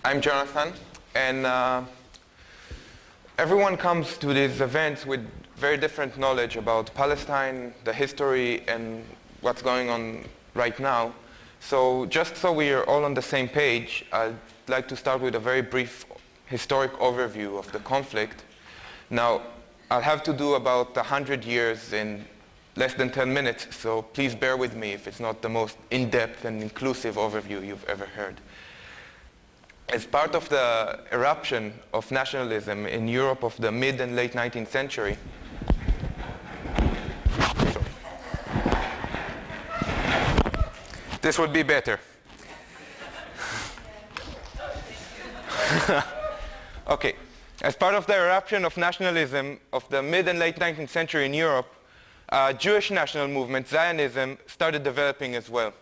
I'm Jonathan, and everyone comes to these events with very different knowledge about Palestine, the history, and what's going on right now. So just so we are all on the same page, I'd like to start with a very brief historic overview of the conflict. Now, I'll have to do about 100 years in less than 10 minutes, so please bear with me if it's not the most in-depth and inclusive overview you've ever heard. As part of the eruption of nationalism in Europe of the mid and late 19th century, this would be better. Okay. As part of the eruption of nationalism of the mid and late 19th century in Europe, Jewish national movement, Zionism, started developing as well.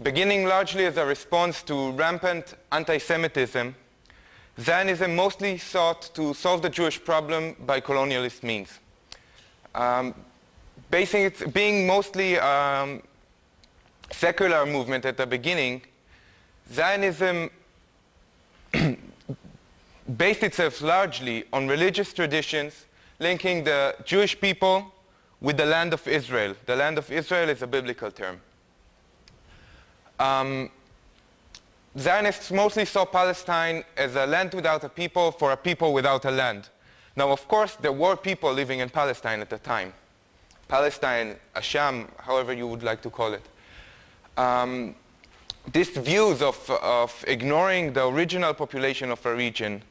Beginning largely as a response to rampant anti-Semitism, Zionism mostly sought to solve the Jewish problem by colonialist means. Being mostly secular movement at the beginning, Zionism based itself largely on religious traditions linking the Jewish people with the land of Israel. The land of Israel is a biblical term. Zionists mostly saw Palestine as a land without a people for a people without a land. Now, of course, there were people living in Palestine at the time. Palestine, Asham, however you would like to call it. These views of ignoring the original population of a region,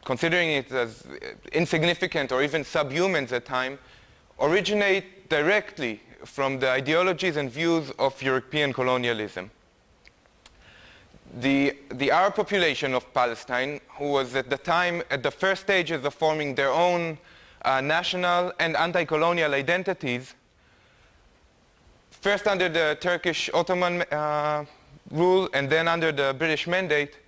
considering it as insignificant or even subhumans at times, originate directly from the ideologies and views of European colonialism. The Arab population of Palestine, who was at the time at the first stages of forming their own national and anti-colonial identities, first under the Turkish Ottoman rule and then under the British Mandate,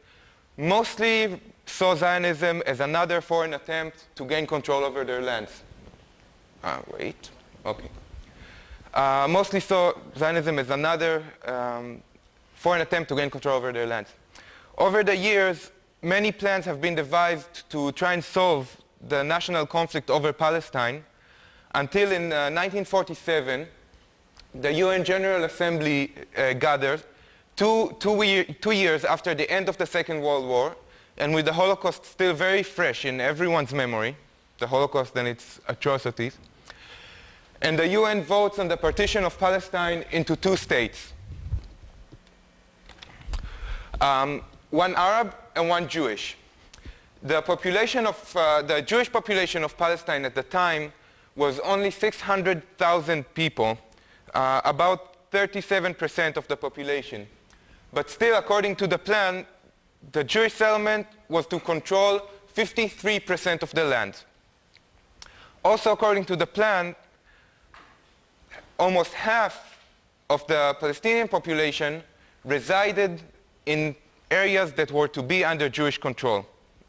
mostly saw Zionism as another foreign attempt to gain control over their lands. Mostly saw Zionism as another foreign attempt to gain control over their lands. Over the years, many plans have been devised to try and solve the national conflict over Palestine until in 1947, the UN General Assembly gathered two years after the end of the Second World War, and with the Holocaust still very fresh in everyone's memory, the Holocaust and its atrocities. And the UN votes on the partition of Palestine into two states, one Arab and one Jewish. The population of the Jewish population of Palestine at the time was only 600,000 people, about 37% of the population. But still, according to the plan, the Jewish settlement was to control 53% of the land. Also, according to the plan, almost half of the Palestinian population resided in areas that were to be under Jewish control,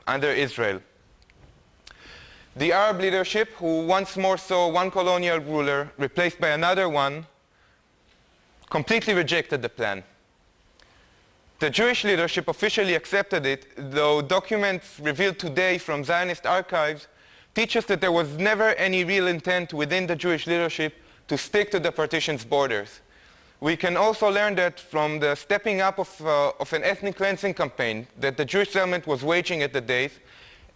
under Israel. The Arab leadership, who once more saw one colonial ruler replaced by another one, completely rejected the plan. The Jewish leadership officially accepted it, though documents revealed today from Zionist archives teach us that there was never any real intent within the Jewish leadership to stick to the partition's borders. We can also learn that from the stepping up of an ethnic cleansing campaign that the Jewish settlement was waging at the days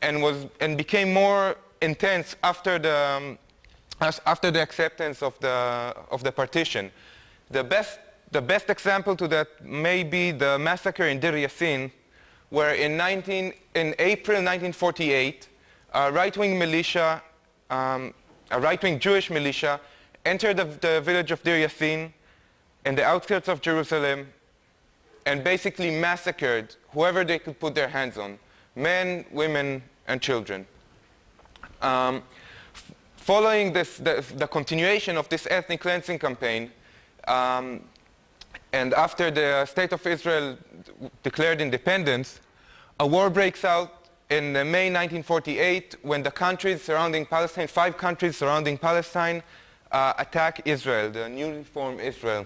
and became more intense after the acceptance of the partition. The best example to that may be the massacre in Deir Yassin, where in April 1948, a right-wing militia, a right-wing Jewish militia, entered the village of Deir Yassin in the outskirts of Jerusalem and basically massacred whoever they could put their hands on, men, women, and children. Following the continuation of this ethnic cleansing campaign, and after the State of Israel declared independence, a war breaks out in May 1948 when the countries surrounding Palestine, 5 countries surrounding Palestine, attack Israel, the newly formed Israel.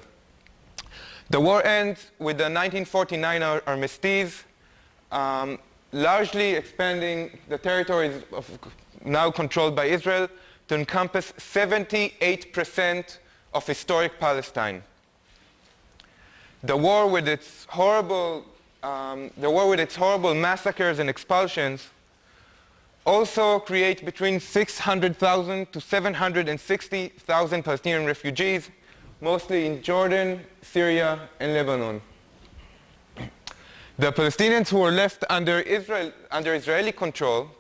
The war ends with the 1949 armistice, largely expanding the territories now controlled by Israel to encompass 78% of historic Palestine. The war with its horrible massacres and expulsions also create between 600,000 to 760,000 Palestinian refugees, mostly in Jordan, Syria, and Lebanon. The Palestinians who were left under Israeli control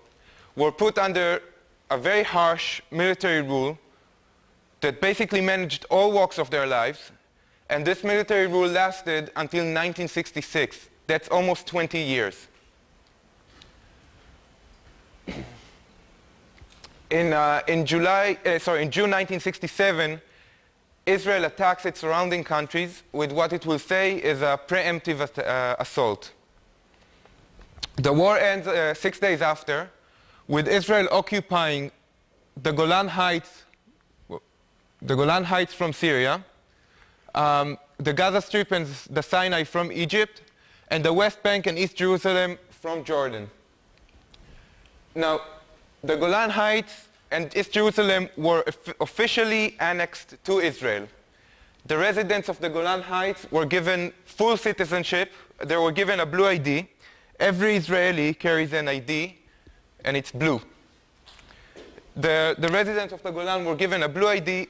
were put under a very harsh military rule that basically managed all walks of their lives, and this military rule lasted until 1966. That's almost 20 years. In June 1967, Israel attacks its surrounding countries with what it will say is a preemptive assault. The war ends 6 days after, with Israel occupying the Golan Heights from Syria, the Gaza Strip and the Sinai from Egypt, and the West Bank and East Jerusalem from Jordan. Now, the Golan Heights and East Jerusalem were officially annexed to Israel. The residents of the Golan Heights were given full citizenship. They were given a blue ID. Every Israeli carries an ID, and it's blue. The residents of the Golan were given a blue ID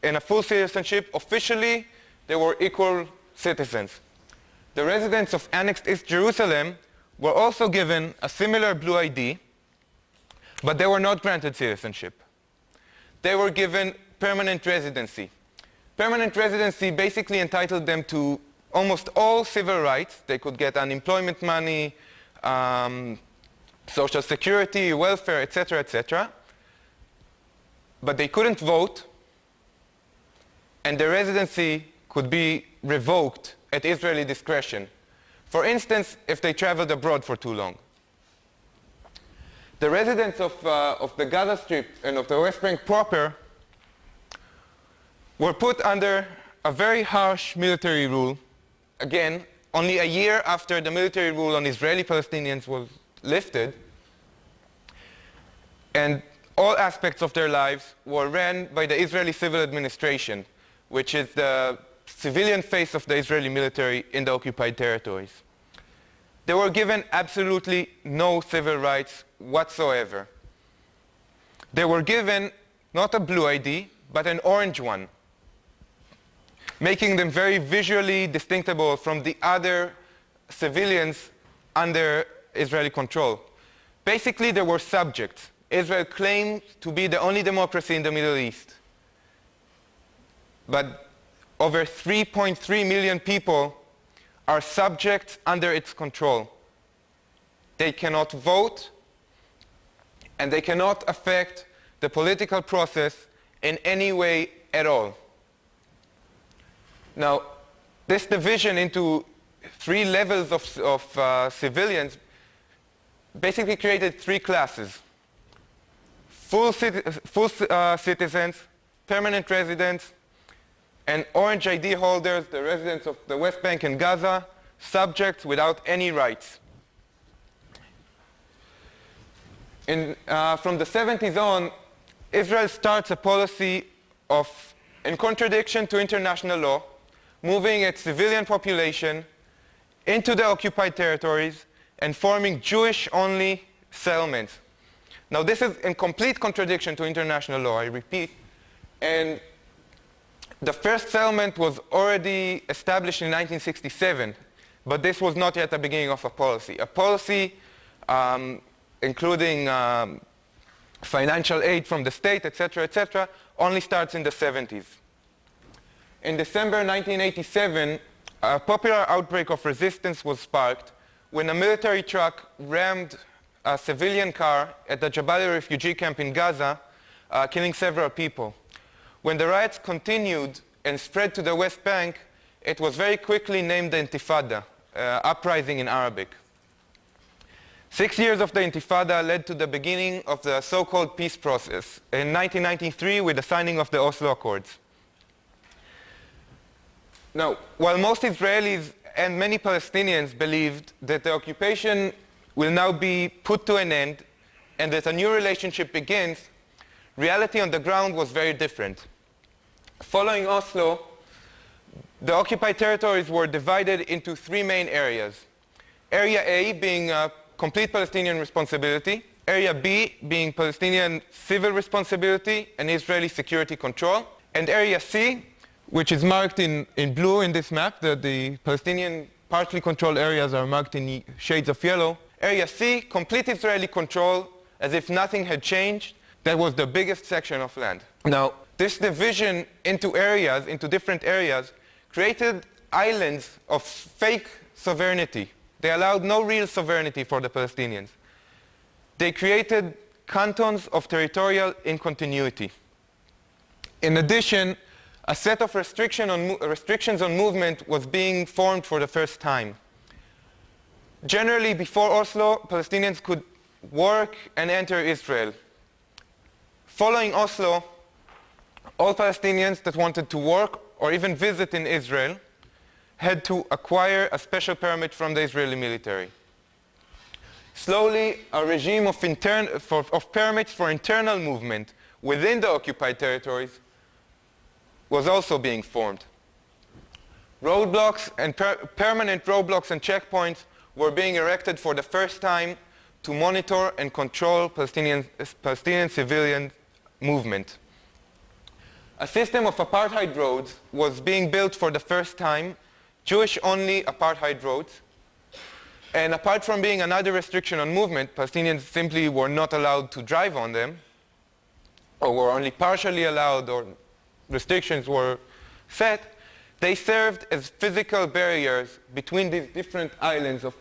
and a full citizenship. Officially, they were equal citizens. The residents of annexed East Jerusalem were also given a similar blue ID, but they were not granted citizenship. They were given permanent residency. Permanent residency basically entitled them to almost all civil rights. They could get unemployment money, social security, welfare, etc., etc. But they couldn't vote, and their residency could be revoked at Israeli discretion. For instance, if they traveled abroad for too long. The residents of the Gaza Strip and of the West Bank proper were put under a very harsh military rule. Again, only a year after the military rule on Israeli Palestinians was lifted, and all aspects of their lives were ran by the Israeli civil administration, which is the civilian face of the Israeli military in the occupied territories. They were given absolutely no civil rights whatsoever. They were given not a blue ID, but an orange one, making them very visually distinguishable from the other civilians under Israeli control. Basically, they were subjects. Israel claimed to be the only democracy in the Middle East. But over 3.3 million people are subjects under its control. They cannot vote, and they cannot affect the political process in any way at all. Now, this division into three levels of civilians basically created three classes: full citizens, permanent residents, and orange ID holders, the residents of the West Bank and Gaza, subjects without any rights. From the 70s on, Israel starts a policy of, in contradiction to international law, moving its civilian population into the occupied territories and forming Jewish-only settlements. Now, this is in complete contradiction to international law, I repeat, and the first settlement was already established in 1967, but this was not yet the beginning of a policy. A policy including financial aid from the state, etc., only starts in the 70s. In December 1987, a popular outbreak of resistance was sparked when a military truck rammed a civilian car at the Jabalia refugee camp in Gaza, killing several people. When the riots continued and spread to the West Bank, it was very quickly named the Intifada, uprising in Arabic. 6 years of the Intifada led to the beginning of the so-called peace process in 1993 with the signing of the Oslo Accords. Now, while most Israelis and many Palestinians believed that the occupation will now be put to an end and that a new relationship begins, reality on the ground was very different. Following Oslo, the occupied territories were divided into three main areas. Area A being complete Palestinian responsibility, Area B being Palestinian civil responsibility and Israeli security control, and Area C, which is marked in blue in this map. The Palestinian partially controlled areas are marked in shades of yellow. Area C, complete Israeli control, as if nothing had changed. That was the biggest section of land. Now, this division into areas, into different areas, created islands of fake sovereignty. They allowed no real sovereignty for the Palestinians. They created cantons of territorial incontinuity. In addition, a set of restrictions on movement was being formed for the first time. Generally, before Oslo, Palestinians could work and enter Israel. Following Oslo, all Palestinians that wanted to work or even visit in Israel had to acquire a special permit from the Israeli military. Slowly, a regime of permits for internal movement within the occupied territories was also being formed. Roadblocks and permanent roadblocks and checkpoints were being erected for the first time to monitor and control Palestinian civilian movement. A system of apartheid roads was being built for the first time, Jewish-only apartheid roads. And apart from being another restriction on movement, Palestinians simply were not allowed to drive on them, or were only partially allowed, or restrictions were set. They served as physical barriers between these different islands of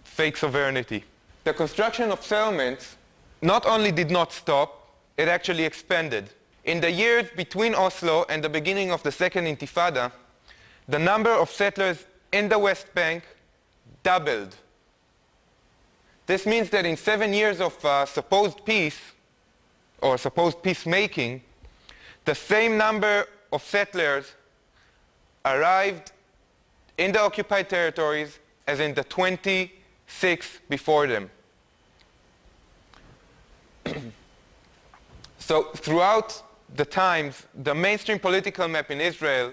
fake sovereignty. The construction of settlements not only did not stop, it actually expanded. In the years between Oslo and the beginning of the Second Intifada, the number of settlers in the West Bank doubled. This means that in 7 years of supposed peace, or supposed peacemaking, the same number of settlers arrived in the occupied territories as in the 26 before them. So throughout the times, the mainstream political map in Israel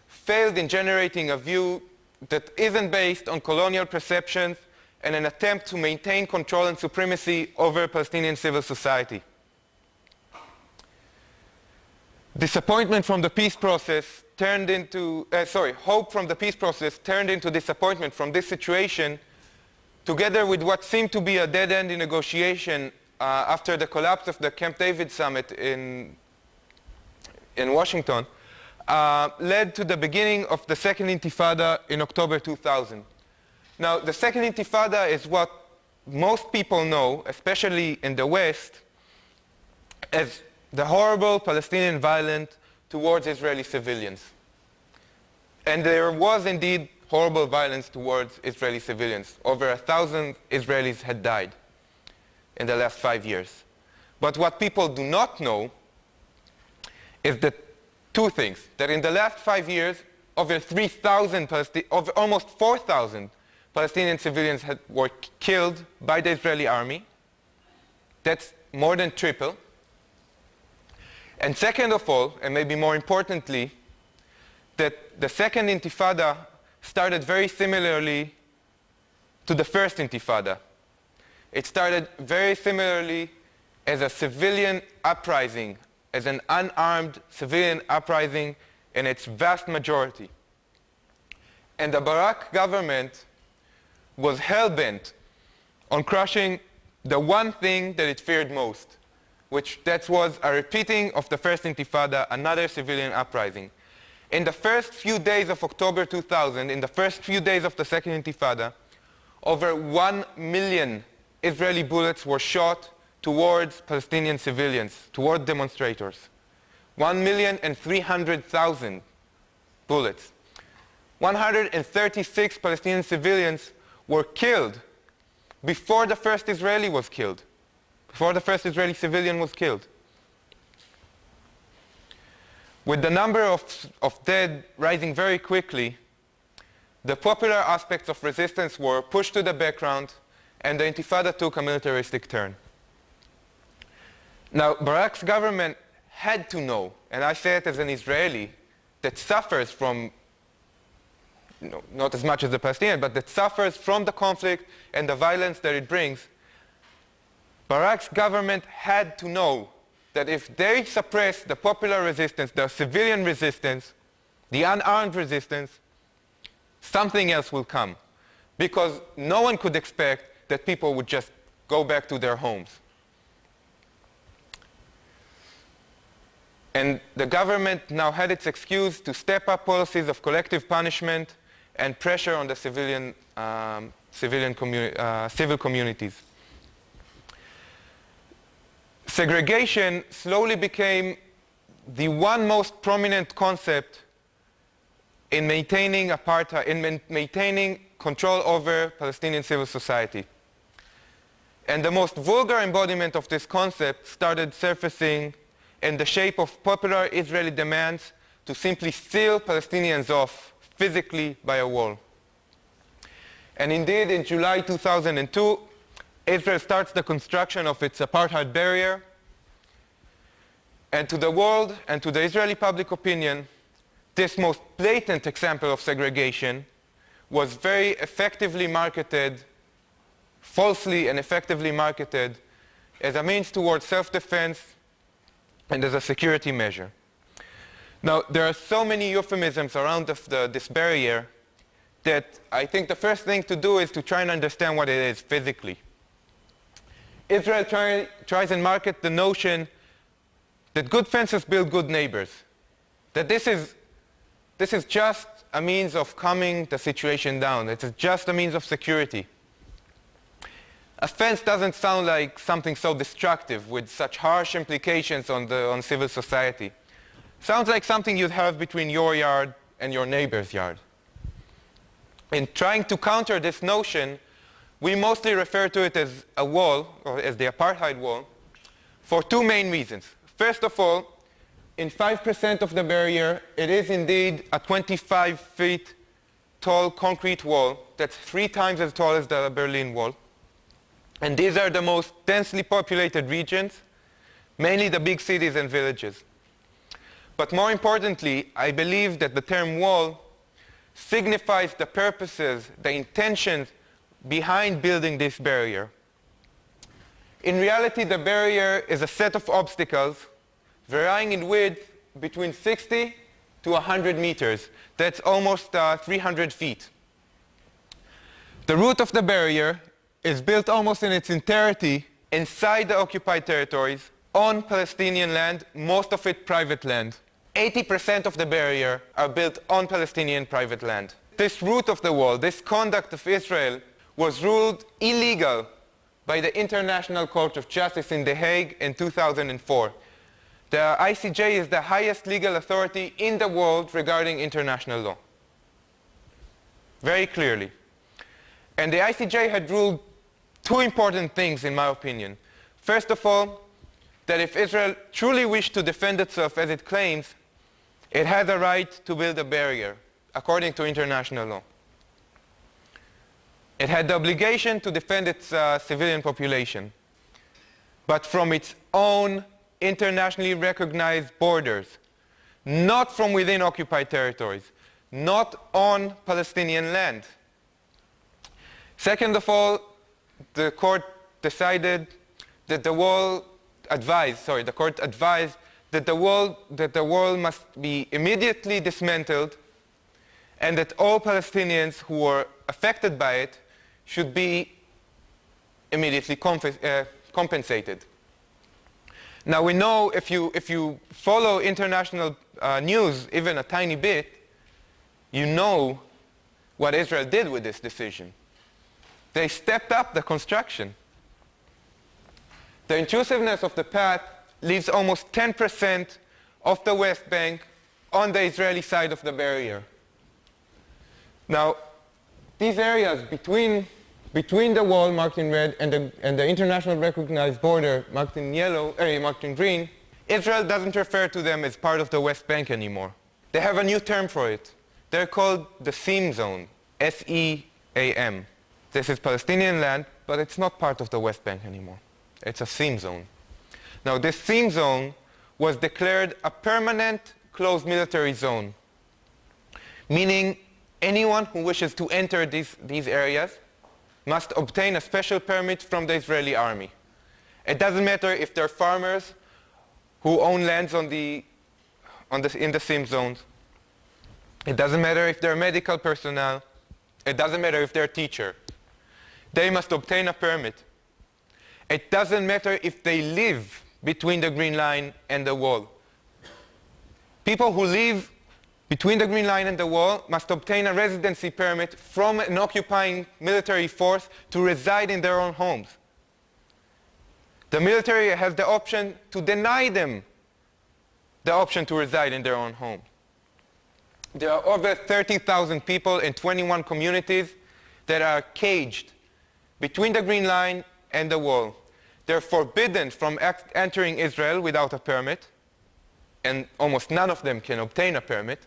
failed in generating a view that isn't based on colonial perceptions and an attempt to maintain control and supremacy over Palestinian civil society. Disappointment from the peace process turned into, hope from the peace process turned into disappointment from this situation, together with what seemed to be a dead end in negotiation after the collapse of the Camp David summit in Washington, led to the beginning of the Second Intifada in October 2000. Now, the Second Intifada is what most people know, especially in the West, as the horrible Palestinian violence towards Israeli civilians. And there was indeed horrible violence towards Israeli civilians. Over 1,000 Israelis had died in the last 5 years. But what people do not know is that two things: that in the last 5 years, over 3,000, over almost 4,000 Palestinian civilians were killed by the Israeli army. That's more than triple. And second of all, and maybe more importantly, that the Second Intifada started very similarly to the First Intifada. It started very similarly as a civilian uprising, as an unarmed civilian uprising in its vast majority. And the Barak government was hell-bent on crushing the one thing that it feared most, that was a repeating of the First Intifada, another civilian uprising. In the first few days of October 2000, in the first few days of the Second Intifada, over 1 million Israeli bullets were shot towards Palestinian civilians, toward demonstrators. 1,300,000 bullets. 136 Palestinian civilians were killed before the first Israeli was killed, before the first Israeli civilian was killed. With the number of dead rising very quickly, the popular aspects of resistance were pushed to the background, and the Intifada took a militaristic turn. Now, Barak's government had to know, and I say it as an Israeli, that suffers from, not as much as the Palestinian, but that suffers from the conflict and the violence that it brings. Barak's government had to know that if they suppress the popular resistance, the civilian resistance, the unarmed resistance, something else will come. Because no one could expect that people would just go back to their homes. And the government now had its excuse to step up policies of collective punishment and pressure on the civil communities. Segregation slowly became the one most prominent concept in maintaining apartheid, in maintaining control over Palestinian civil society. And the most vulgar embodiment of this concept started surfacing in the shape of popular Israeli demands to simply seal Palestinians off physically by a wall. And indeed, in July 2002, Israel starts the construction of its apartheid barrier. And to the world and to the Israeli public opinion, this most blatant example of segregation was very effectively marketed, falsely and effectively marketed, as a means towards self-defense and as a security measure. Now, there are so many euphemisms around this barrier that I think the first thing to do is to try and understand what it is physically. Israel tries and market the notion that good fences build good neighbors, that this is just a means of calming the situation down. It's just a means of security. A fence doesn't sound like something so destructive with such harsh implications on civil society. Sounds like something you'd have between your yard and your neighbor's yard. In trying to counter this notion, we mostly refer to it as a wall, or as the apartheid wall, for two main reasons. First of all, in 5% of the barrier, it is indeed a 25 feet tall concrete wall that's 3 times as tall as the Berlin Wall. And these are the most densely populated regions, mainly the big cities and villages. But more importantly, I believe that the term wall signifies the purposes, the intentions behind building this barrier. In reality, the barrier is a set of obstacles varying in width between 60 to 100 meters. That's almost 300 feet. The route of the barrier is built almost in its entirety inside the occupied territories on Palestinian land, most of it private land. 80% of the barrier are built on Palestinian private land. This route of the wall, this conduct of Israel, was ruled illegal by the International Court of Justice in The Hague in 2004. The ICJ is the highest legal authority in the world regarding international law. Very clearly. And the ICJ had ruled two important things, in my opinion. First of all, that if Israel truly wished to defend itself as it claims, it had the right to build a barrier, according to international law. It had the obligation to defend its civilian population, but from its own internationally recognized borders, not from within occupied territories, not on Palestinian land. Second of all, the court decided that the court advised that the wall must be immediately dismantled and that all Palestinians who were affected by it should be immediately compensated. Now we know if you follow international news even a tiny bit, you know what Israel did with this decision. They stepped up the construction. The intrusiveness of the path leaves almost 10% of the West Bank on the Israeli side of the barrier. Now, these areas between the wall marked in red and the international recognized border marked in yellow, marked in green, Israel doesn't refer to them as part of the West Bank anymore. They have a new term for it. They're called the Seam Zone, S-E-A-M. This is Palestinian land, but it's not part of the West Bank anymore. It's a seam zone. Now, this seam zone was declared a permanent closed military zone, meaning anyone who wishes to enter these areas must obtain a special permit from the Israeli army. It doesn't matter if they're farmers who own lands in the seam zones. It doesn't matter if they're medical personnel. It doesn't matter if they're a teacher. They must obtain a permit. It doesn't matter if they live between the Green Line and the wall. People who live between the Green Line and the wall must obtain a residency permit from an occupying military force to reside in their own homes. The military has the option to deny them the option to reside in their own home. There are over 30,000 people in 21 communities that are caged between the Green Line and the wall. They're forbidden from entering Israel without a permit, and almost none of them can obtain a permit.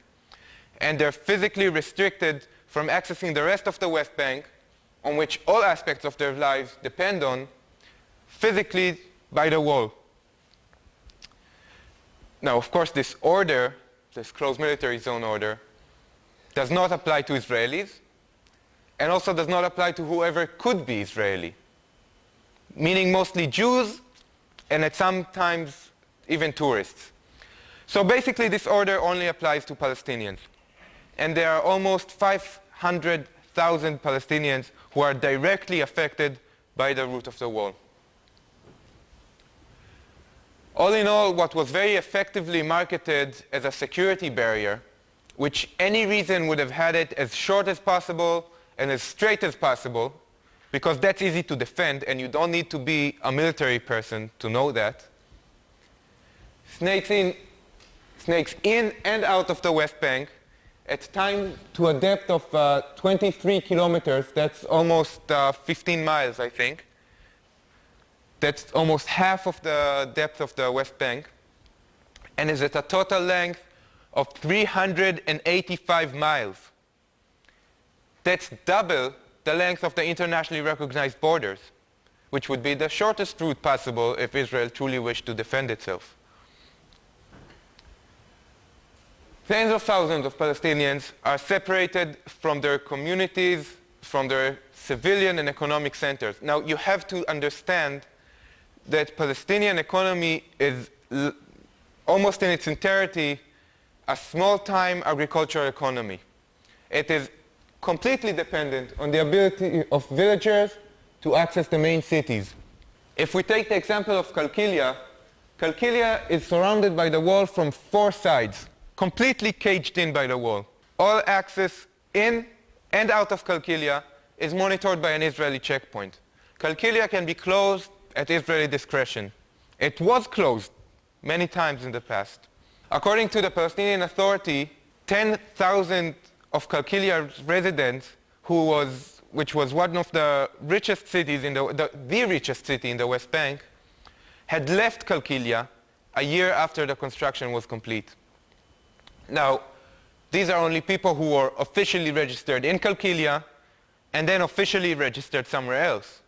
And they're physically restricted from accessing the rest of the West Bank, on which all aspects of their lives depend on, physically by the wall. Now, of course, this order, this closed military zone order, does not apply to Israelis, and also does not apply to whoever could be Israeli, meaning mostly Jews, and at sometimes even tourists. So basically, this order only applies to Palestinians. And there are almost 500,000 Palestinians who are directly affected by the route of the wall. All in all, what was very effectively marketed as a security barrier, which any reason would have had it as short as possible and as straight as possible, because that's easy to defend and you don't need to be a military person to know that, snakes in and out of the West Bank at times to a depth of 23 kilometers, that's almost 15 miles, I think. That's almost half of the depth of the West Bank, and is at a total length of 385 miles. That's double the length of the internationally recognized borders, which would be the shortest route possible if Israel truly wished to defend itself. Tens of thousands of Palestinians are separated from their communities, from their civilian and economic centers. Now, you have to understand that Palestinian economy is almost in its entirety a small-time agricultural economy. It is completely dependent on the ability of villagers to access the main cities. If we take the example of Qalqilia, Qalqilia is surrounded by the wall from 4 sides, completely caged in by the wall. All access in and out of Qalqilia is monitored by an Israeli checkpoint. Qalqilia can be closed at Israeli discretion. It was closed many times in the past. According to the Palestinian Authority, 10,000 of Qalqilia's residents, which was one of the richest cities in the richest city in the West Bank, had left Qalqilia a year after the construction was complete. Now, these are only people who were officially registered in Qalqilia and then officially registered somewhere else.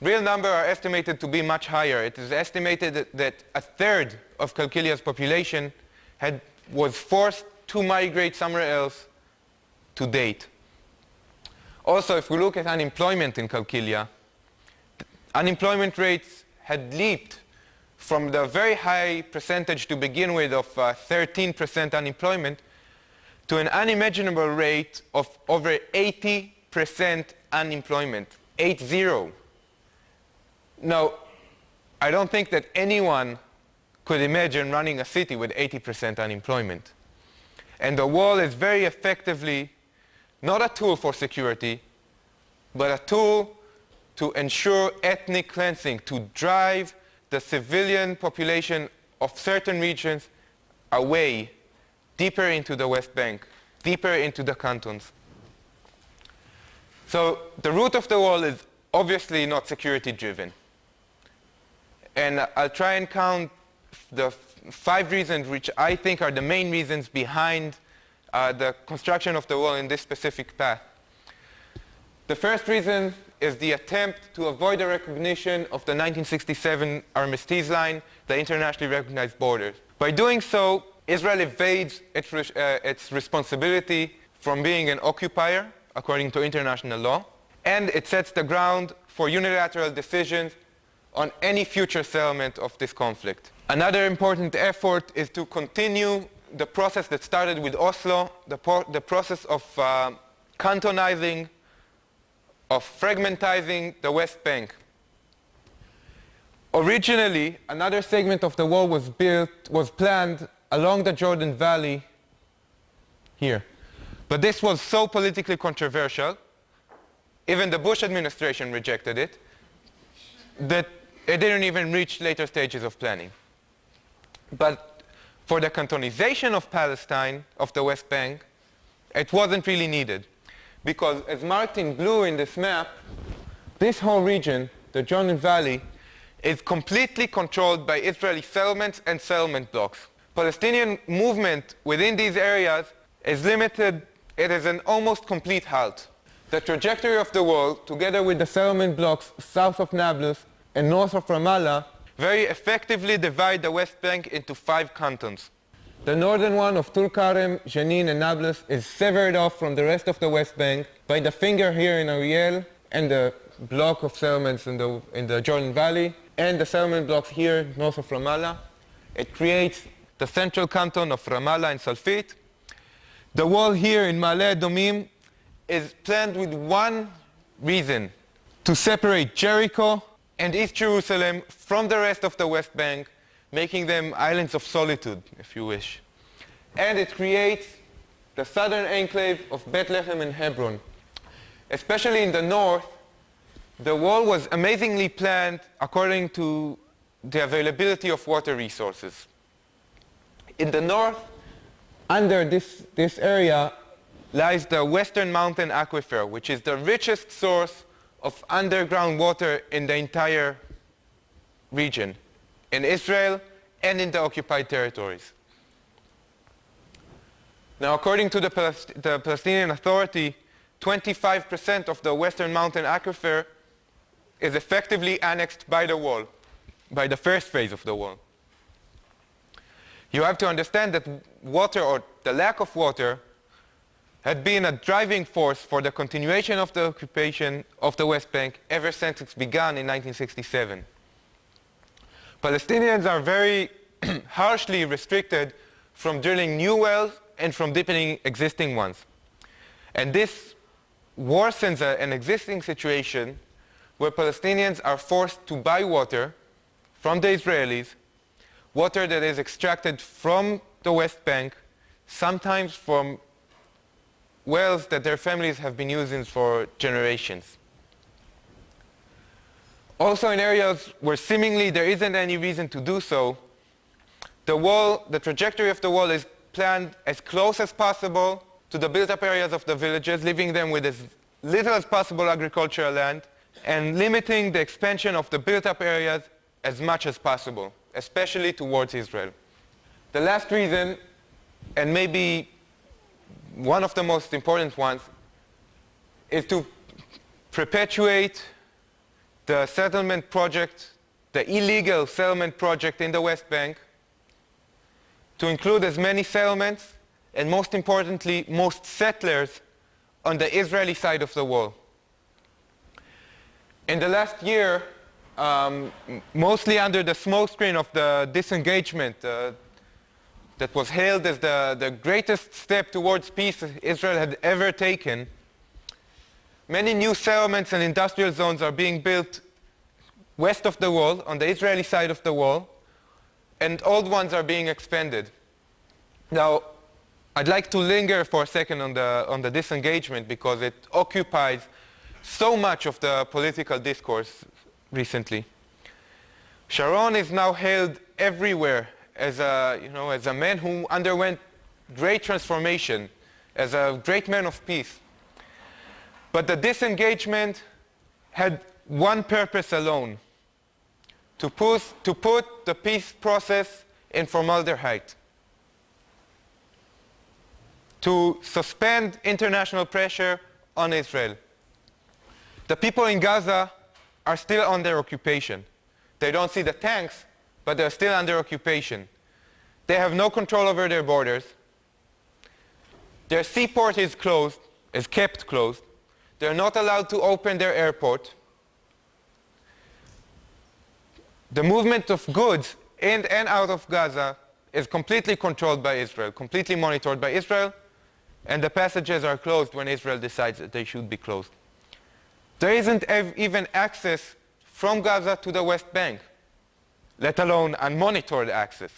Real numbers are estimated to be much higher. It is estimated that a third of Qalqilia's population was forced to migrate somewhere else to date. Also, if we look at unemployment in Qalqilia, unemployment rates had leaped from the very high percentage to begin with of 13% unemployment to an unimaginable rate of over 80% unemployment, 80. Now, I don't think that anyone could imagine running a city with 80% unemployment. And the wall is very effectively not a tool for security, but a tool to ensure ethnic cleansing, to drive the civilian population of certain regions away, deeper into the West Bank, deeper into the cantons. So the route of the wall is obviously not security driven. And I'll try and count the 5 reasons which I think are the main reasons behind the construction of the wall in this specific path. The first reason is the attempt to avoid the recognition of the 1967 armistice line, the internationally recognized borders. By doing so, Israel evades its responsibility from being an occupier, according to international law, and it sets the ground for unilateral decisions on any future settlement of this conflict. Another important effort is to continue the process that started with Oslo, the process of cantonizing, of fragmentizing the West Bank. Originally, another segment of the wall was planned along the Jordan Valley here. But this was so politically controversial, even the Bush administration rejected it, that it didn't even reach later stages of planning. But for the cantonization of Palestine, of the West Bank, it wasn't really needed. Because as marked in blue in this map, this whole region, the Jordan Valley, is completely controlled by Israeli settlements and settlement blocks. Palestinian movement within these areas is limited. It is an almost complete halt. The trajectory of the wall, together with the settlement blocks south of Nablus and north of Ramallah, very effectively divide the West Bank into 5 cantons. The northern one of Tulkarem, Jenin, and Nablus is severed off from the rest of the West Bank by the finger here in Ariel and the block of settlements in the Jordan Valley and the settlement blocks here north of Ramallah. It creates the central canton of Ramallah and Salfit. The wall here in Ma'ale Adumim is planned with one reason: to separate Jericho and East Jerusalem from the rest of the West Bank, making them islands of solitude, if you wish. And it creates the southern enclave of Bethlehem and Hebron. Especially in the north, the wall was amazingly planned according to the availability of water resources. In the north, under this area, lies the Western Mountain Aquifer, which is the richest source of underground water in the entire region, in Israel and in the occupied territories. Now, according to the Palestinian Authority, 25% of the Western Mountain Aquifer is effectively annexed by the wall, by the first phase of the wall. You have to understand that water, or the lack of water, had been a driving force for the continuation of the occupation of the West Bank ever since it began in 1967. Palestinians are very harshly restricted from drilling new wells and from deepening existing ones. And this worsens an existing situation where Palestinians are forced to buy water from the Israelis, water that is extracted from the West Bank, sometimes from wells that their families have been using for generations. Also, in areas where seemingly there isn't any reason to do so, the trajectory of the wall is planned as close as possible to the built-up areas of the villages, leaving them with as little as possible agricultural land, and limiting the expansion of the built-up areas as much as possible, especially towards Israel. The last reason, and maybe one of the most important ones, is to perpetuate the settlement project, the illegal settlement project in the West Bank, to include as many settlements, and most importantly, most settlers on the Israeli side of the wall. In the last year, mostly under the smokescreen of the disengagement that was hailed as the greatest step towards peace Israel had ever taken, many new settlements and industrial zones are being built west of the wall, on the Israeli side of the wall, and old ones are being expanded. Now, I'd like to linger for a second on the disengagement, because it occupies so much of the political discourse recently. Sharon is now hailed everywhere as a man who underwent great transformation, as a great man of peace. But the disengagement had one purpose alone: to put the peace process in formaldehyde to suspend international pressure on Israel. The people in Gaza are still under occupation. They don't see the tanks, but they're still under occupation. They have no control over their borders. Their seaport is closed, is kept closed. They're not allowed to open their airport. The movement of goods in and out of Gaza is completely controlled by Israel, completely monitored by Israel, and the passages are closed when Israel decides that they should be closed. There isn't even access from Gaza to the West Bank, let alone unmonitored access.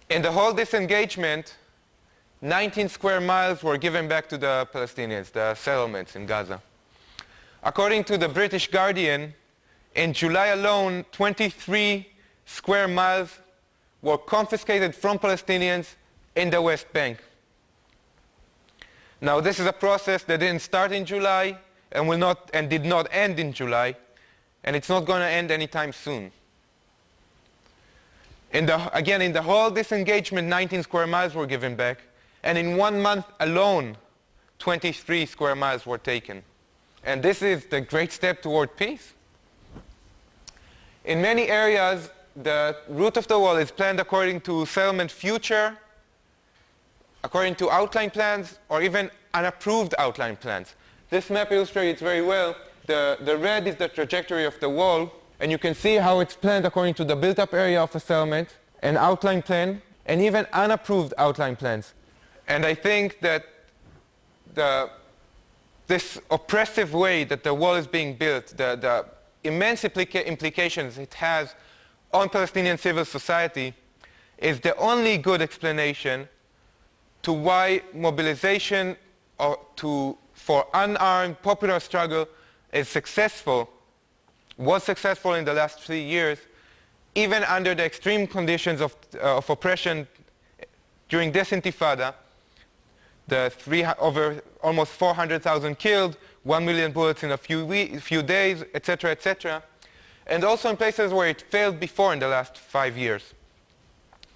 In the whole disengagement, 19 square miles were given back to the Palestinians, the settlements in Gaza. According to the British Guardian, in July alone, 23 square miles were confiscated from Palestinians in the West Bank. Now, this is a process that didn't start in July and did not end in July, and it's not going to end anytime soon. Again, in the whole disengagement, 19 square miles were given back, and in 1 month alone, 23 square miles were taken. And this is the great step toward peace. In many areas, the route of the wall is planned according to settlement future, according to outline plans, or even unapproved outline plans. This map illustrates very well. The red is the trajectory of the wall, and you can see how it's planned according to the built-up area of a settlement, an outline plan, and even unapproved outline plans. And I think that this oppressive way that the wall is being built, the immense implications it has on Palestinian civil society, is the only good explanation to why mobilization for unarmed popular struggle was successful in the last 3 years, even under the extreme conditions of oppression during this intifada, over almost 400,000 killed, 1 million bullets in a few days, etc., etc., and also in places where it failed before in the last 5 years.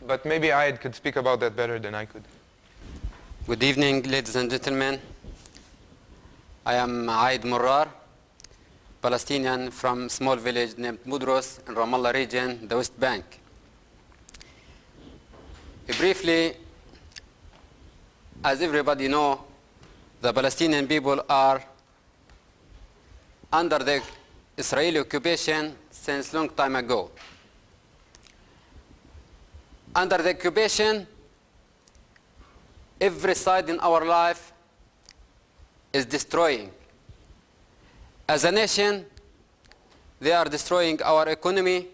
But maybe Ayed could speak about that better than I could. Good evening, ladies and gentlemen. I am Ayed Morrar, Palestinian from a small village named Mudros in Ramallah region, the West Bank. Briefly, as everybody knows, the Palestinian people are under the Israeli occupation since a long time ago. Under the occupation, every side in our life is destroying. As a nation, they are destroying our economy,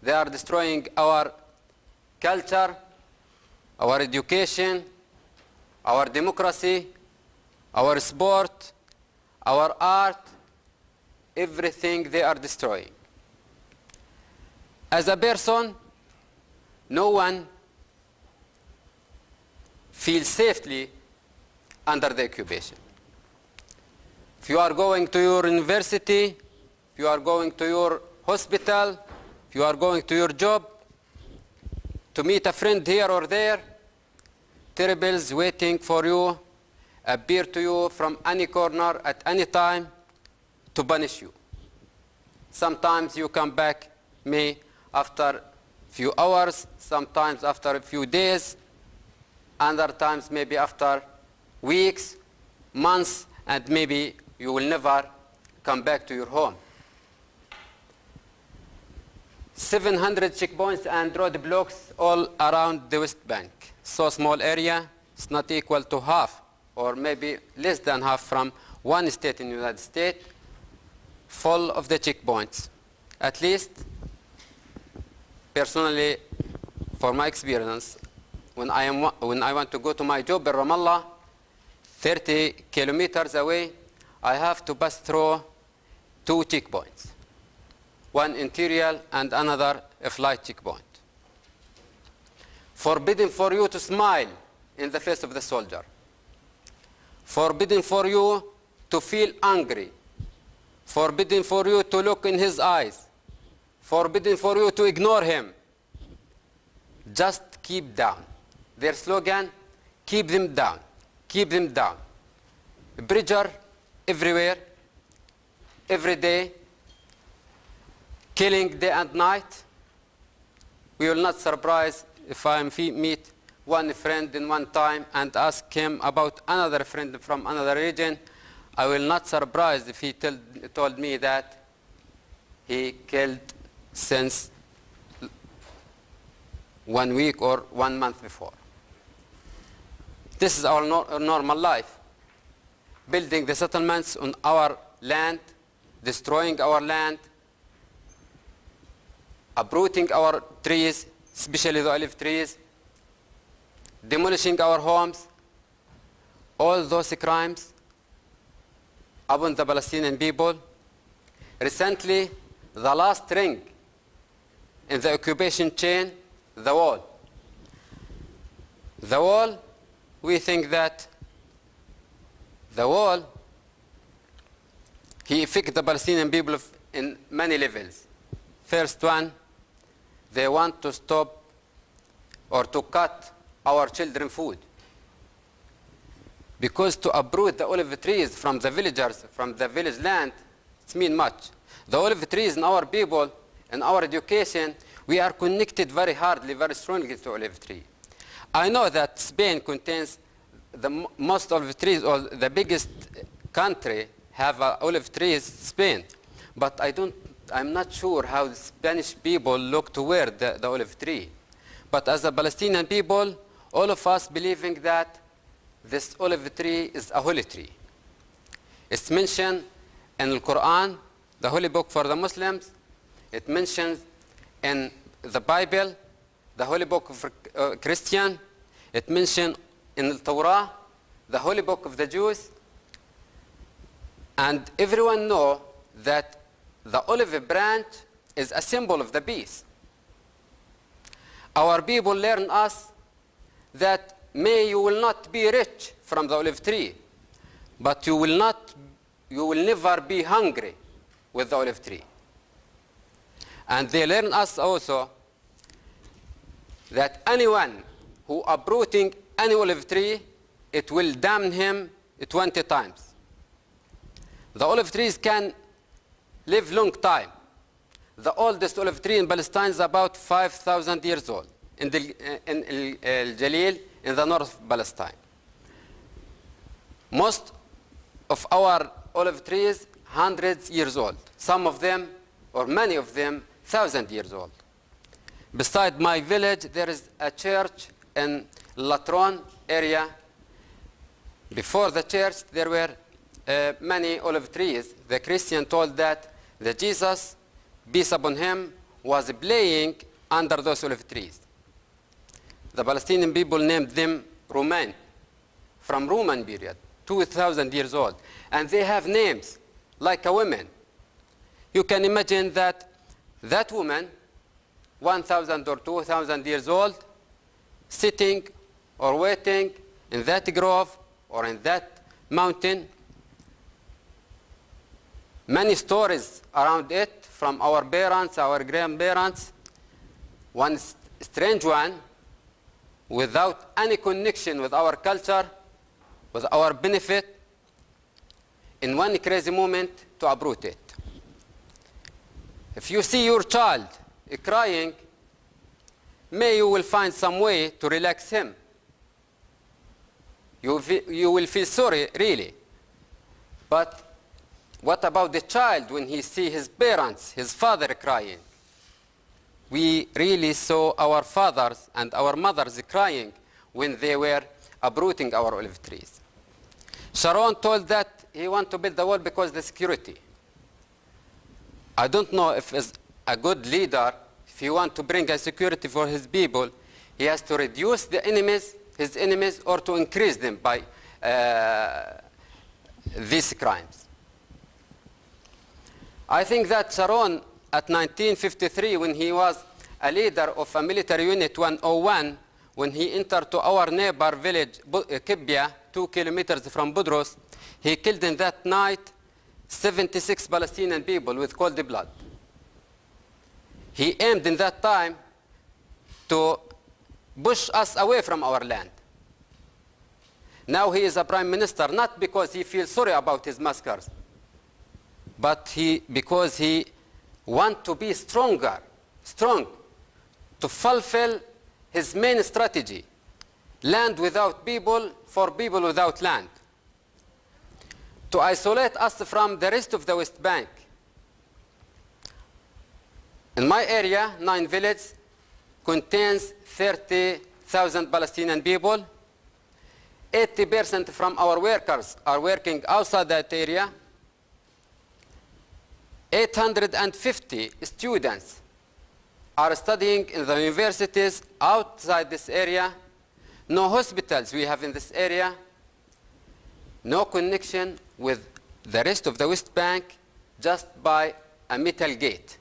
they are destroying our culture, our education, our democracy, our sport, our art, everything they are destroying. As a person, no one feels safely under the occupation. If you are going to your university, if you are going to your hospital, if you are going to your job, to meet a friend here or there, terribles waiting for you, appear to you from any corner at any time to punish you. Sometimes you come back after a few hours, sometimes after a few days, other times maybe after weeks, months, and maybe you will never come back to your home. 700 checkpoints and roadblocks all around the West Bank. So small area, it's not equal to half, or maybe less than half from one state in the United States, full of the checkpoints. At least, personally, for my experience, when I want to go to my job in Ramallah, 30 kilometers away, I have to pass through 2 checkpoints, one interior and another a flight checkpoint. Forbidden for you to smile in the face of the soldier. Forbidden for you to feel angry. Forbidden for you to look in his eyes. forbidden for you to ignore him. Just keep down. Their slogan, keep them down, keep them down. Pressure everywhere, every day, killing day and night. We will not surprise if I meet one friend in one time and ask him about another friend from another region. I will not surprise if he told me that he killed since 1 week or 1 month before. This is our normal life. Building the settlements on our land, destroying our land, uprooting our trees, especially the olive trees, demolishing our homes, all those crimes upon the Palestinian people. Recently, the last ring in the occupation chain, the wall. The wall, we think that the wall, he affects the Palestinian people in many levels. First one, they want to stop or to cut our children food. Because to uproot the olive trees from the villagers, from the village land, it means much. The olive trees in our people, in our education, we are connected very hardly, very strongly to olive tree. I know that Spain contains the most olive trees, or the biggest country have olive trees, Spain. But I'm not sure how the Spanish people look toward the olive tree. But as a Palestinian people, all of us believing that this olive tree is a holy tree. It's mentioned in the Quran, the holy book for the Muslims. It mentions in the Bible, the holy book of Christian. It mentioned in the Torah, the holy book of the Jews. And everyone knows that the olive branch is a symbol of the peace. Our people learn us that you will not be rich from the olive tree, but you will never be hungry with the olive tree. And they learn us also that anyone who uprooting any olive tree, it will damn him 20 times. The olive trees can live long time. The oldest olive tree in Palestine is about 5,000 years old in Jalil, in the north of Palestine. Most of our olive trees, hundreds years old. Some of them, or many of them, 1,000 years old. Beside my village, there is a church in Latron area. Before the church, there were many olive trees. The Christian told that the Jesus, peace upon him, was playing under those olive trees. The Palestinian people named them Roman, from Roman period, 2,000 years old. And they have names like a woman. You can imagine that that woman, 1,000 or 2,000 years old, sitting or waiting in that grove or in that mountain. Many stories around it from our parents, our grandparents. One strange one, without any connection with our culture, with our benefit, in one crazy moment to uproot it. If you see your child crying, you will find some way to relax him. You will feel sorry, really. But what about the child when he sees his parents, his father crying? We really saw our fathers and our mothers crying when they were uprooting our olive trees. Sharon told that he wanted to build the wall because of the security. I don't know if as a good leader, if he wants to bring a security for his people, he has to reduce the enemies, his enemies, or to increase them by these crimes. I think that Sharon, at 1953, when he was a leader of a military unit 101, when he entered to our neighbor village, Kibbia, 2 kilometers from Budros, he killed in that night 76 Palestinian people with cold blood. He aimed in that time to push us away from our land. Now he is a prime minister, not because he feels sorry about his massacres, but because he wants to be strong, to fulfill his main strategy, land without people for people without land, to isolate us from the rest of the West Bank. In my area, 9 villages contains 30,000 Palestinian people. 80% from our workers are working outside that area. 850 students are studying in the universities outside this area. No hospitals we have in this area. No connection with the rest of the West Bank, just by a metal gate,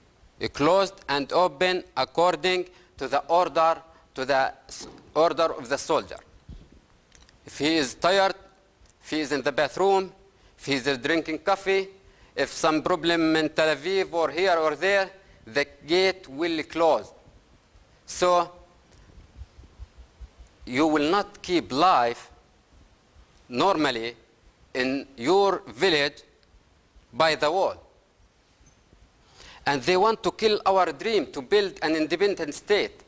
closed and open according to the order of the soldier. If he is tired, if he is in the bathroom, if he is drinking coffee, if some problem in Tel Aviv or here or there, the gate will close. So you will not keep life normally in your village by the wall. And they want to kill our dream to build an independent state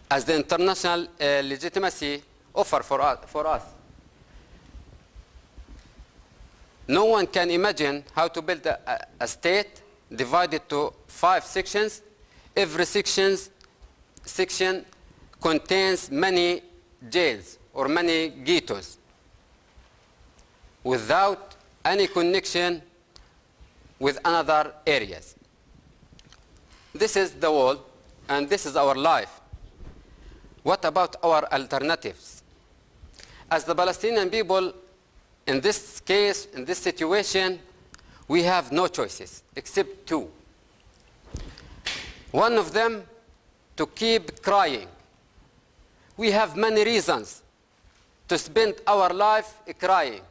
as the international legitimacy offer for us. No one can imagine how to build a state divided to 5 sections. Every section contains many jails or many ghettos without any connection with another areas. This is the world, and this is our life. What about our alternatives? As the Palestinian people, in this case, in this situation, we have no choices except 2. One of them, to keep crying. We have many reasons to spend our life crying,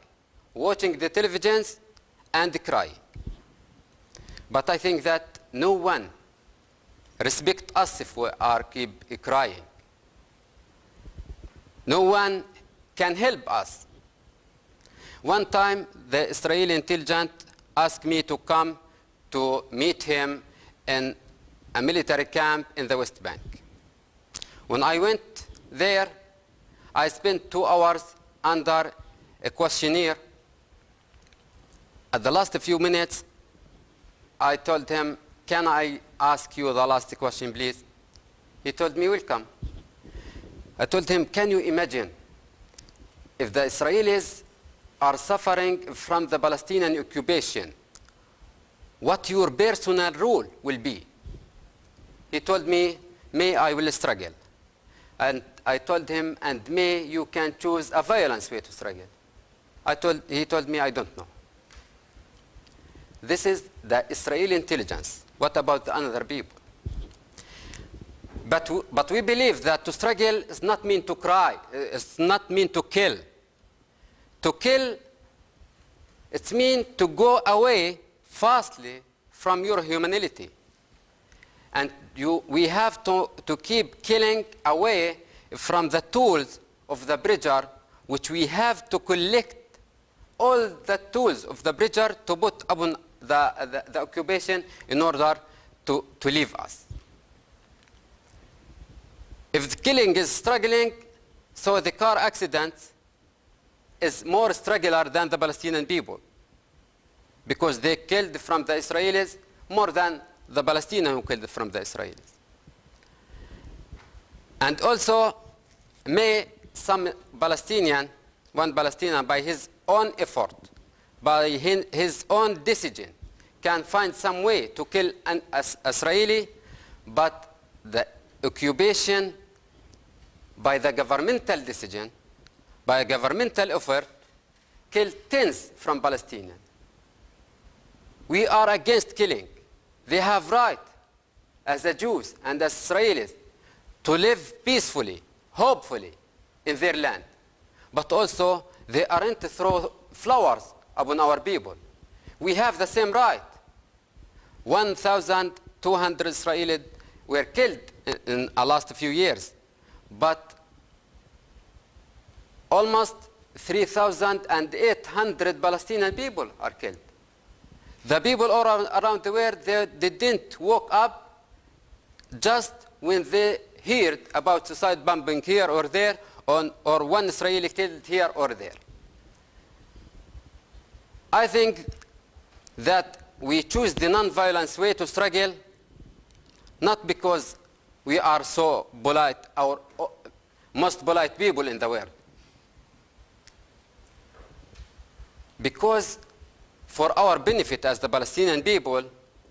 watching the televisions and crying. But I think that no one respects us if we are keep crying. No one can help us. One time, the Israeli intelligence asked me to come to meet him in a military camp in the West Bank. When I went there, I spent 2 hours under a questionnaire. At the last few minutes, I told him, "Can I ask you the last question, please?" He told me, "Welcome." I told him, "Can you imagine if the Israelis are suffering from the Palestinian occupation, what your personal role will be?" He told me, "May I will struggle." And I told him, "And may you can choose a violence way to struggle." He told me, "I don't know." This is the Israeli intelligence. What about the other people? But we believe that to struggle is not mean to cry. It's not mean to kill. To kill, it's mean to go away fastly from your humanity. And we have to keep killing away from the tools of the bridger, which we have to collect all the tools of the bridger to put upon the occupation in order to leave us. If the killing is struggling, so the car accident is more struggler than the Palestinian people, because they killed from the Israelis more than the Palestinians who killed from the Israelis. And also, may some one Palestinian, by his own effort, by his own decision, can find some way to kill an Israeli, but the occupation by the governmental decision, by a governmental effort, killed tens from Palestinians. We are against killing. They have right, as the Jews and as Israelis, to live peacefully, hopefully, in their land. But also, they aren't to throw flowers upon our people. We have the same right. 1,000 200 Israelis were killed in the last few years, but almost 3,800 Palestinian people are killed. The people all around the world, they didn't woke up just when they heard about suicide bombing here or there, or one Israeli killed here or there. I think that we choose the non-violence way to struggle, not because we are so polite, our most polite people in the world. Because for our benefit as the Palestinian people,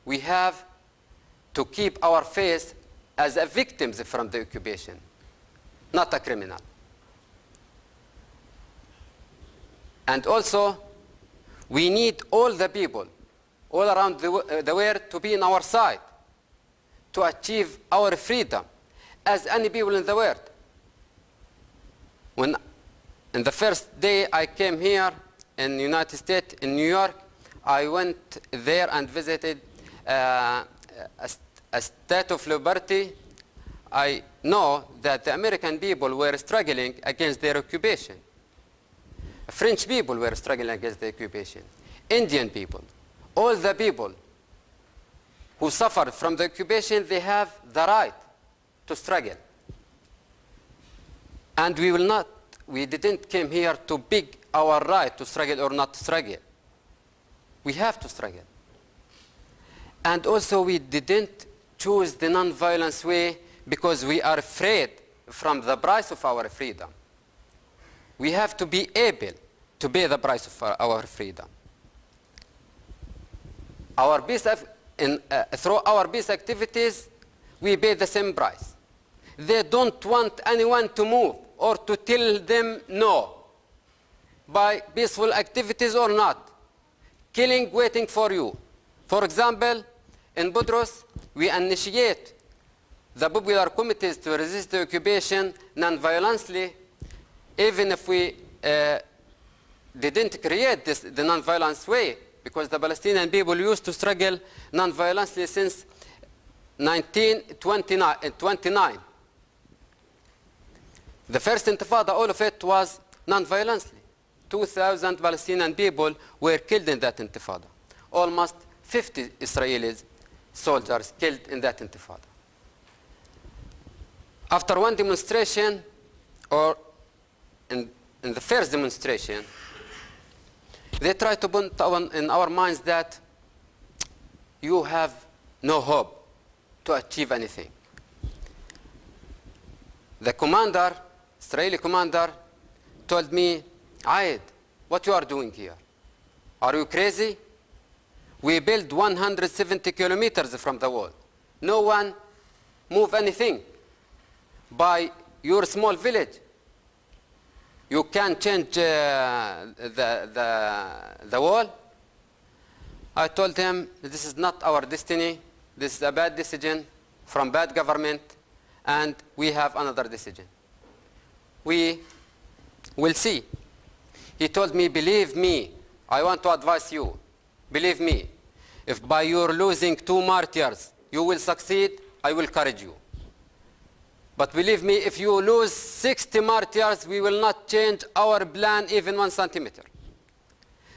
we have to keep our face as a victims from the occupation, not a criminal. And also, we need all the people all around the world to be on our side to achieve our freedom as any people in the world. When in the first day I came here in the United States, in New York, I went there and visited a Statue of Liberty. I know that the American people were struggling against their occupation. French people were struggling against the occupation. Indian people, all the people who suffered from the occupation, they have the right to struggle. And we didn't come here to beg our right to struggle or not to struggle. We have to struggle. And also we didn't choose the non-violence way because we are afraid from the price of our freedom. We have to be able to pay the price of our freedom. Our peace through our peace activities, we pay the same price. They don't want anyone to move or to tell them no by peaceful activities or not. Killing waiting for you. For example, in Budros, we initiate the popular committees to resist the occupation non-violently, even if we didn't create the non-violence way, because the Palestinian people used to struggle non-violently since 1929. The first intifada, all of it was non-violently. 2,000 Palestinian people were killed in that intifada. Almost 50 Israeli soldiers killed in that intifada. After one demonstration, or in the first demonstration, they tried to put in our minds that you have no hope to achieve anything. The commander, Israeli commander, told me, Ayed, what you are doing here? Are you crazy? We built 170 kilometers from the wall. No one move anything. By your small village, you can change the wall. I told him, this is not our destiny. This is a bad decision from bad government, and we have another decision. We will see. He told me, believe me, I want to advise you. Believe me, if by your losing 2 martyrs you will succeed, I will encourage you. But believe me, if you lose 60 martyrs, we will not change our plan even 1 centimeter.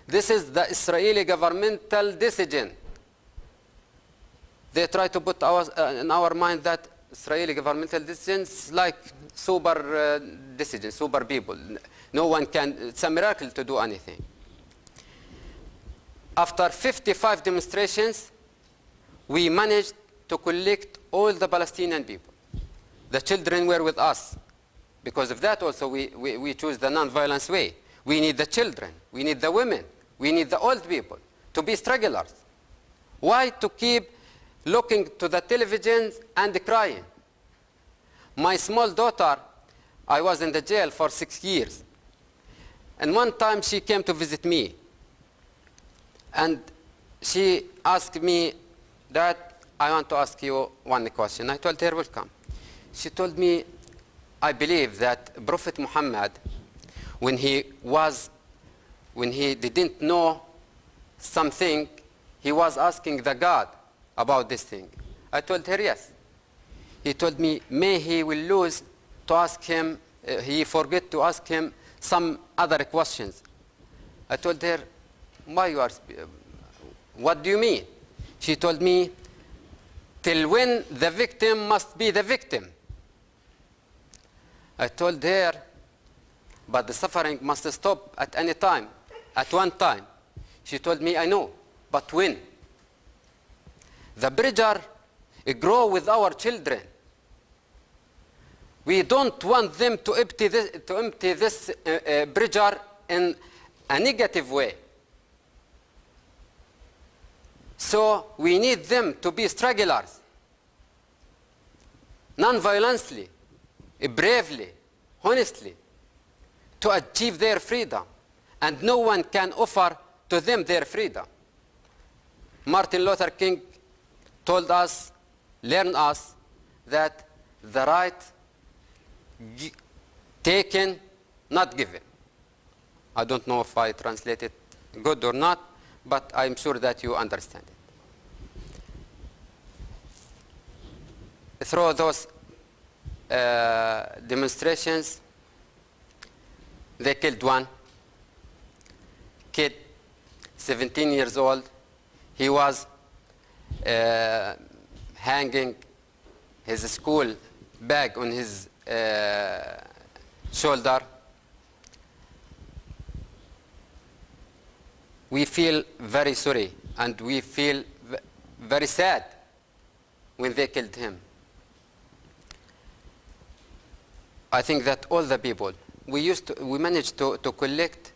This is the Israeli governmental decision. They try to put in our mind that Israeli governmental decisions like super decisions, super people. No one can, it's a miracle to do anything. After 55 demonstrations, we managed to collect all the Palestinian people. The children were with us. Because of that also, we choose the non-violence way. We need the children. We need the women. We need the old people to be strugglers. Why to keep looking to the television and crying? My small daughter, I was in the jail for 6 years. And one time she came to visit me. And she asked me, Dad, I want to ask you one question. I told her, welcome. She told me, I believe that Prophet Muhammad, when he didn't know something, he was asking the God about this thing. I told her yes. He told me, may he will lose to ask him, he forget to ask him some other questions. I told her, why you are, what do you mean? She told me, till when the victim must be the victim. I told her, but the suffering must stop at any time, at one time. She told me, I know, but when? The pressure grow with our children. We don't want them to empty this pressure in a negative way. So we need them to be strugglers, non-violently, bravely, honestly, to achieve their freedom. And no one can offer to them their freedom. Martin Luther King told us, learned us, that the right taken, not given. I don't know if I translate it good or not, but I'm sure that you understand it. Through those demonstrations, they killed one kid, 17 years old. He was hanging his school bag on his shoulder. We feel very sorry and we feel very sad when they killed him. I think that all the people, we managed to collect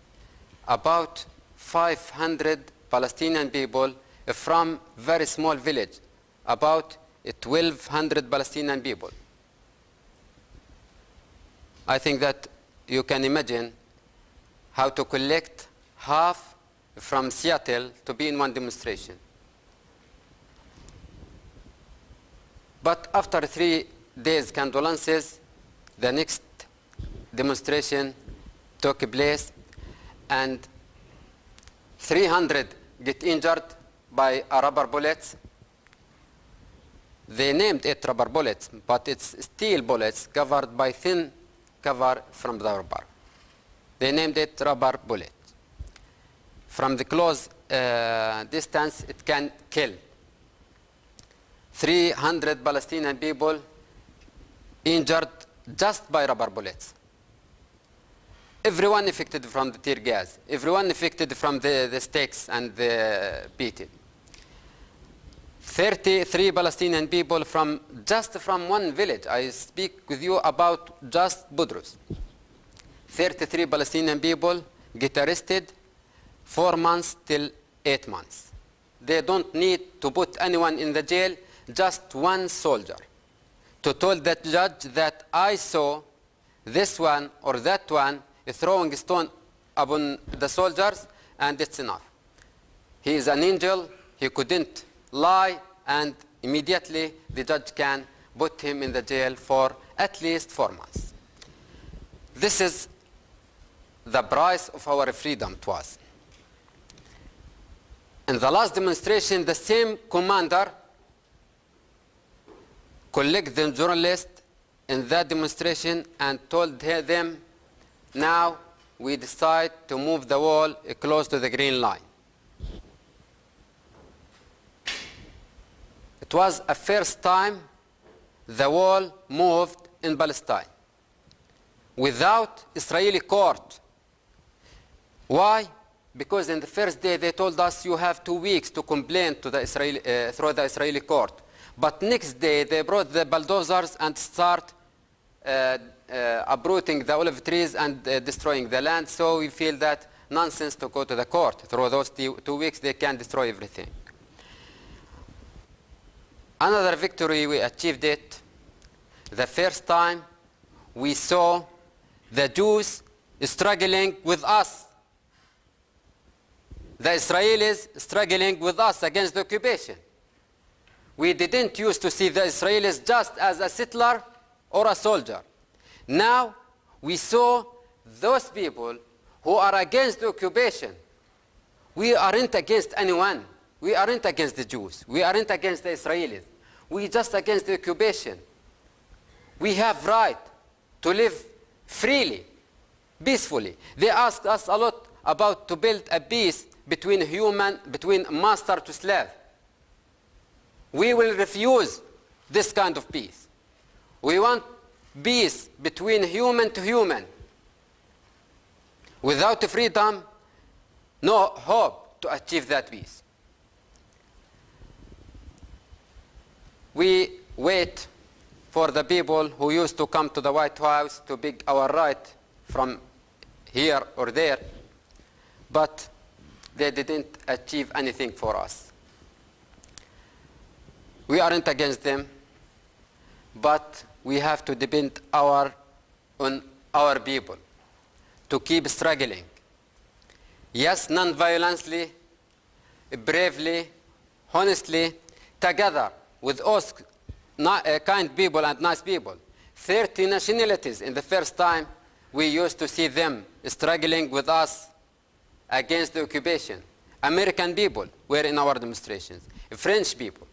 about 500 Palestinian people from very small village, about 1,200 Palestinian people. I think that you can imagine how to collect half from Seattle to be in one demonstration. But after 3 days condolences, the next demonstration took place, and 300 get injured by rubber bullets. They named it rubber bullets, but it's steel bullets covered by thin cover from the rubber. They named it rubber bullet. From the close distance, it can kill. 300 Palestinian people injured just by rubber bullets. Everyone affected from the tear gas. Everyone affected from the stakes and the beating. 33 Palestinian people just from one village. I speak with you about just Budrus. 33 Palestinian people get arrested 4 months till 8 months. They don't need to put anyone in the jail, just one soldier, to tell the judge that I saw this one or that one throwing a stone upon the soldiers, and it's enough. He is an angel, he couldn't lie, and immediately the judge can put him in the jail for at least 4 months. This is the price of our freedom to us. In the last demonstration, the same commander collected the journalists in that demonstration and told them, now we decide to move the wall close to the green line. It was a first time the wall moved in Palestine without Israeli court. Why? Because in the first day they told us you have 2 weeks to complain to the through the Israeli court. But next day they brought the bulldozers and start uprooting the olive trees and destroying the land. So we feel that nonsense to go to the court. Through those 2 weeks they can destroy everything. Another victory, we achieved it. The first time we saw the Jews struggling with us. The Israelis struggling with us against the occupation. We didn't used to see the Israelis just as a settler or a soldier. Now we saw those people who are against the occupation. We aren't against anyone. We aren't against the Jews. We aren't against the Israelis. We just against the occupation. We have right to live freely, peacefully. They ask us a lot about to build a peace between master to slave. We will refuse this kind of peace. We want peace between human to human. Without freedom, no hope to achieve that peace. We wait for the people who used to come to the White House to beg our right from here or there, but they didn't achieve anything for us. We aren't against them, but we have to depend on our people to keep struggling. Yes, non-violently, bravely, honestly, together with us kind people and nice people. 30 nationalities in the first time we used to see them struggling with us against the occupation. American people were in our demonstrations. French people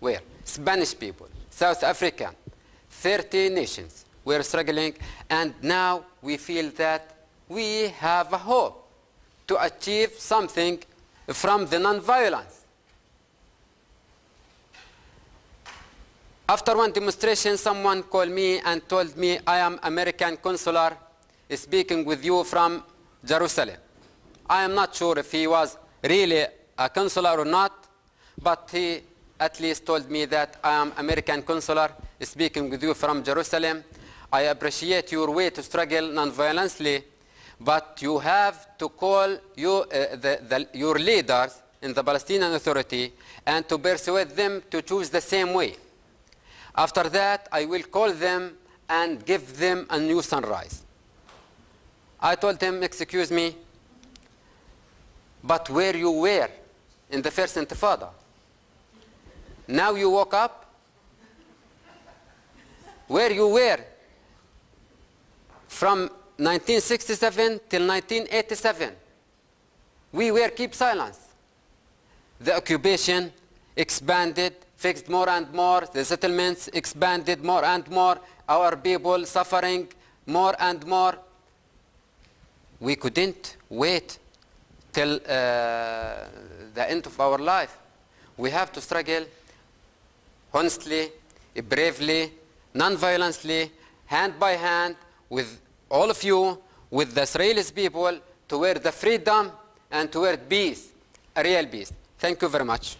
were, Spanish people, South Africa, 30 nations were struggling, and now we feel that we have a hope to achieve something from the non-violence. After one demonstration, someone called me and told me, I am American consular speaking with you from Jerusalem. I am not sure if he was really a consular or not, but he at least told me that I am American consular speaking with you from Jerusalem. I appreciate your way to struggle non-violently, but you have to call your leaders in the Palestinian Authority and to persuade them to choose the same way. After that, I will call them and give them a new sunrise. I told him, excuse me, but where you were in the first Intifada? Now you woke up? Where you were from 1967 till 1987? We were keep silence. The occupation expanded, fixed more and more, the settlements expanded more and more, our people suffering more and more. We couldn't wait till the end of our life. We have to struggle honestly, bravely, non-violently, hand by hand with all of you, with the Israeli people, toward the freedom and toward peace, a real peace. Thank you very much.